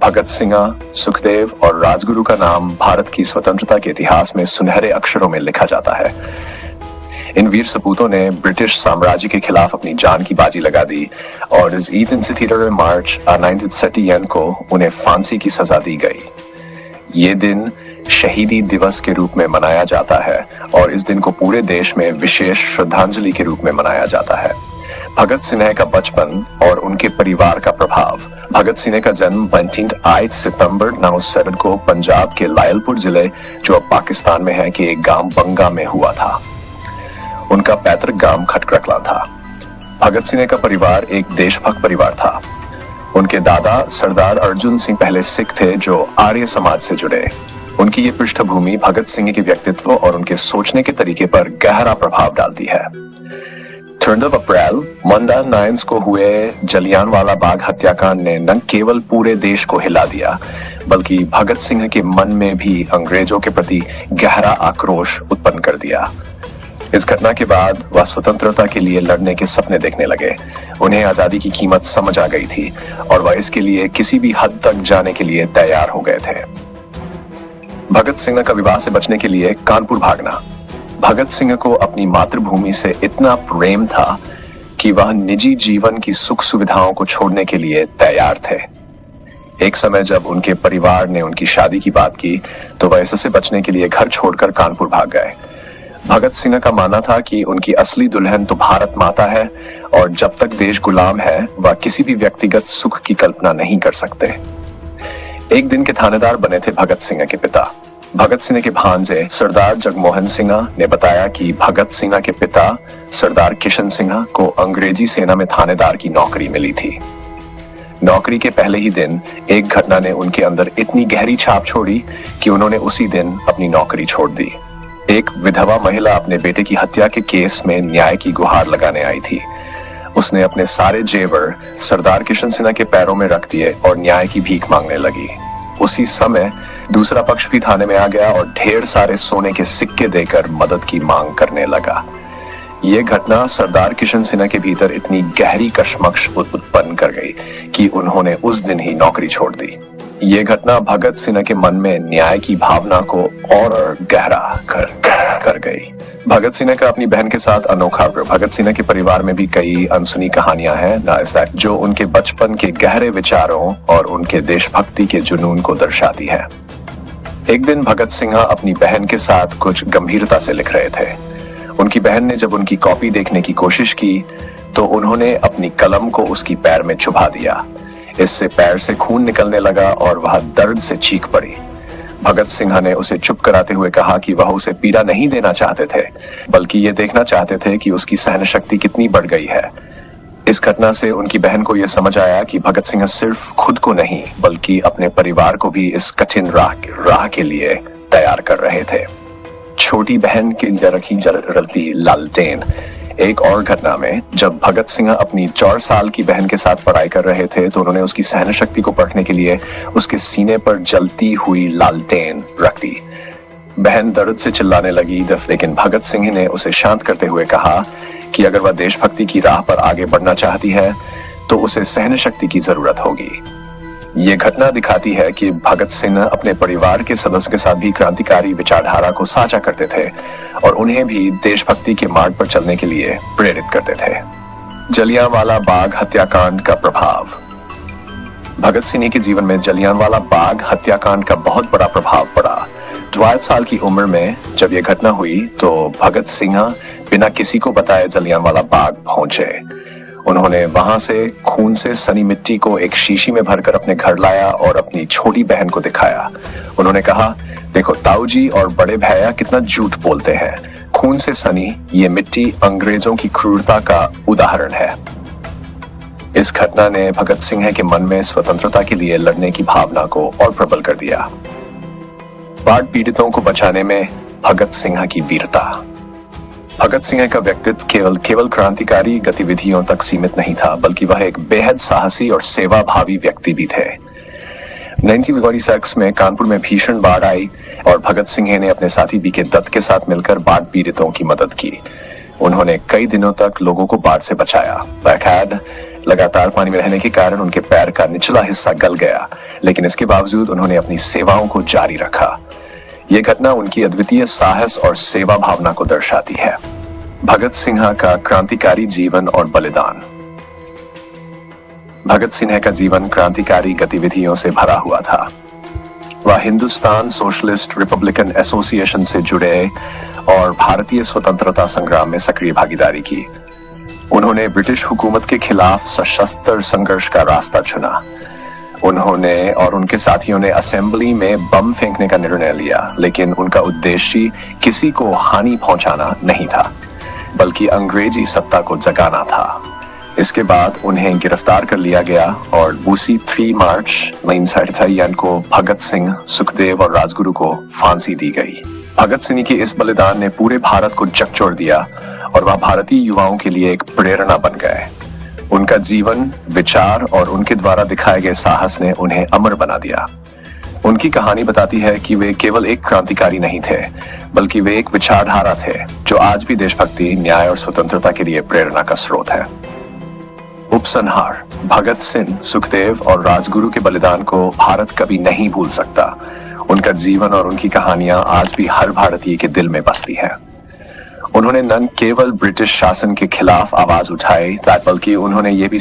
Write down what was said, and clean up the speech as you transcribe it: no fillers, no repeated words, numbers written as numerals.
भगत सिंह, सुखदेव और राजगुरु का नाम भारत की स्वतंत्रता के इतिहास में सुनहरे अक्षरों में लिखा जाता है। इन वीर सपूतों ने ब्रिटिश साम्राज्य के खिलाफ अपनी जान की बाजी लगा दी और इस 18 मार्च 1931 को उन्हें फांसी की सजा दी गई। ये दिन शहीदी दिवस के रूप में मनाया जाता है और इस दिन को पूरे देश में विशेष श्रद्धांजलि के रूप में मनाया जाता है। भगत सिंह का बचपन और उनके परिवार का प्रभाव। भगत सिंह का जन्म 28 सितंबर 1907 को पंजाब के लायलपुर जिले, जो अब पाकिस्तान में है, के एक गांव बंगा में हुआ था। उनका पैतृक गांव खटकरकला था। भगत सिंह का परिवार एक देशभक्त परिवार था। उनके दादा सरदार अर्जुन सिंह पहले सिख थे जो आर्य समाज से जुड़े। उनकी ये पृष्ठभूमि भगत सिंह के व्यक्तित्व और उनके सोचने के तरीके पर गहरा प्रभाव डालती है। 3 अप्रैल 19 को हुए जलियांवाला बाग हत्याकांड ने न केवल पूरे देश को हिला दिया, बल्कि भगत सिंह के मन में भी अंग्रेजों के प्रति गहरा आक्रोश उत्पन्न कर दिया। इस घटना के बाद वह स्वतंत्रता के लिए लड़ने के सपने देखने लगे। उन्हें आजादी की कीमत समझ आ गई थी और वह इसके लिए किसी भी हद तक जाने के लिए तैयार हो गए थे। भगत सिंह का विवाह से बचने के लिए कानपुर भागना। भगत सिंह को अपनी मातृभूमि से इतना प्रेम था कि वह निजी जीवन की सुख सुविधाओं को छोड़ने के लिए तैयार थे। एक समय जब उनके परिवार ने उनकी शादी की बात की तो वह इससे बचने के लिए घर छोड़कर कानपुर भाग गए। भगत सिंह का मानना था कि उनकी असली दुल्हन तो भारत माता है और जब तक देश गुलाम है वह किसी भी व्यक्तिगत सुख की कल्पना नहीं कर सकते। एक दिन के थानेदार बने थे भगत सिंह के पिता। भगत सिंह के भांजे सरदार जगमोहन सिंह ने बताया कि भगत सिंह के पिता सरदार किशन सिंह को अंग्रेजी सेना में थानेदार की नौकरी मिली थी। नौकरी के पहले ही दिन एक घटना ने उनके अंदर इतनी गहरी छाप छोड़ी कि उन्होंने उसी दिन अपनी नौकरी छोड़ दी। एक विधवा महिला अपने बेटे की हत्या के केस में न्याय की गुहार लगाने आई थी। उसने अपने सारे जेवर सरदार किशन सिंह के पैरों में रख दिए और न्याय की भीख मांगने लगी। उसी समय दूसरा पक्ष भी थाने में आ गया और ढेर सारे सोने के सिक्के देकर मदद की मांग करने लगा। ये घटना सरदार किशन सिंह के भीतर इतनी गहरी कशमकश उत्पन्न कर गई कि उन्होंने उस दिन ही नौकरी छोड़ दी। ये घटना भगत सिंह के मन में न्याय की भावना को और गहरा कर गई। भगत सिंह का अपनी बहन के साथ अनोखा। भगत सिंह के परिवार में भी कई अनसुनी कहानियां हैं जो उनके बचपन के गहरे विचारों और उनके देशभक्ति के जुनून को दर्शाती है। एक दिन भगत सिंह अपनी बहन के साथ कुछ गंभीरता से लिख रहे थे। उनकी बहन ने जब उनकी कॉपी देखने की कोशिश की तो उन्होंने अपनी कलम को उसकी पैर में चुभा दिया। इससे पैर से खून निकलने लगा और वह दर्द से चीख पड़ी। भगत सिंह ने उसे चुप कराते हुए कहा कि वह उसे पीड़ा नहीं देना चाहते थे, बल्कि ये देखना चाहते थे कि उसकी सहन शक्ति कितनी बढ़ गई है। इस घटना से उनकी बहन को यह समझ आया कि भगत सिंह सिर्फ खुद को नहीं बल्कि अपने परिवार को भी इस कठिन राह के लिए तैयार कर रहे थे। छोटी बहन की जलती लालटेन। एक और घटना में जब भगत सिंह अपनी 4 साल की बहन के साथ पढ़ाई कर रहे थे तो उन्होंने उसकी सहन शक्ति को परखने के लिए उसके सीने पर जलती हुई लालटेन रख दी। बहन दर्द से चिल्लाने लगी, लेकिन भगत सिंह ने उसे शांत करते हुए कहा कि अगर वह देशभक्ति की राह पर आगे बढ़ना चाहती है तो उसे सहन शक्ति की जरूरत होगी। ये घटना दिखाती है कि भगत सिंह अपने परिवार के सदस्यों के साथ भी क्रांतिकारी विचारधारा को साझा करते थे और उन्हें भी देशभक्ति के मार्ग पर चलने के लिए प्रेरित करते थे। जलियांवाला बाग हत्याकांड का प्रभाव। भगत सिंह के जीवन में जलियांवाला बाग हत्याकांड का बहुत बड़ा प्रभाव पड़ा। 12 साल की उम्र में जब यह घटना हुई तो भगत सिंह बिना किसी को बताए जलियांवाला बाग पहुंचे। उन्होंने वहां से खून से सनी मिट्टी को एक शीशी में भरकर अपने घर लाया और अपनी छोटी बहन को दिखाया। उन्होंने कहा, देखो ताऊ जी और बड़े भैया कितना झूठ बोलते हैं। खून से सनी ये मिट्टी अंग्रेजों की क्रूरता का उदाहरण है। इस घटना ने भगत सिंह के मन में स्वतंत्रता के लिए लड़ने की भावना को और प्रबल कर दिया। बाढ़ पीड़ितों को बचाने में भगत सिंह की वीरता। भगत सिंह का व्यक्तित्व केवल क्रांतिकारी गतिविधियों तक सीमित नहीं था, बल्कि वह एक बेहद साहसी और सेवाभावी व्यक्ति भी थे। 1946 में कानपुर में भीषण बाढ़ आई और भगत सिंह ने अपने साथी बीके दत्त के साथ मिलकर बाढ़ पीड़ितों की मदद की। उन्होंने कई दिनों तक लोगों को बाढ़ से बचाया। लगातार पानी में रहने के कारण उनके पैर का निचला हिस्सा गल गया, लेकिन इसके बावजूद उन्होंने अपनी सेवाओं को जारी रखा। यह घटना उनकी अद्वितीय साहस और सेवा भावना को दर्शाती है। भगत सिंह का क्रांतिकारी जीवन और बलिदान। भगत सिंह का जीवन क्रांतिकारी गतिविधियों से भरा हुआ था। वह हिंदुस्तान सोशलिस्ट रिपब्लिकन एसोसिएशन से जुड़े और भारतीय स्वतंत्रता संग्राम में सक्रिय भागीदारी की। उन्होंने ब्रिटिश हुकूमत के खिलाफ सशस्त्र संघर्ष का रास्ता चुना। उन्होंने और उनके साथियों ने असेंबली में बम फेंकने का निर्णय लिया, लेकिन उनका उद्देश्य किसी को हानि पहुंचाना नहीं था, बल्कि अंग्रेजी सत्ता को जगाना था। इसके बाद उन्हें गिरफ्तार कर लिया गया और बूसी 3 मार्च 1938 को भगत सिंह, सुखदेव और राजगुरु को फांसी दी गई। भगत सिंह के इस बलिदान ने पूरे भारत को झकझोर दिया और वह भारतीय युवाओं के लिए एक प्रेरणा बन गए। उनका जीवन, विचार और उनके द्वारा दिखाए गए साहस ने उन्हें अमर बना दिया। उनकी कहानी बताती है कि वे केवल एक क्रांतिकारी नहीं थे, बल्कि वे एक विचारधारा थे जो आज भी देशभक्ति, न्याय और स्वतंत्रता के लिए प्रेरणा का स्रोत है। उपसंहार। भगत सिंह, सुखदेव और राजगुरु के बलिदान को भारत कभी नहीं भूल सकता। उनका जीवन और उनकी कहानियां आज भी हर भारतीय के दिल में बसती हैं। उन्होंने न केवल ब्रिटिश शासन के खिलाफ आवाज उठाई, बल्कि उन्होंने ये भी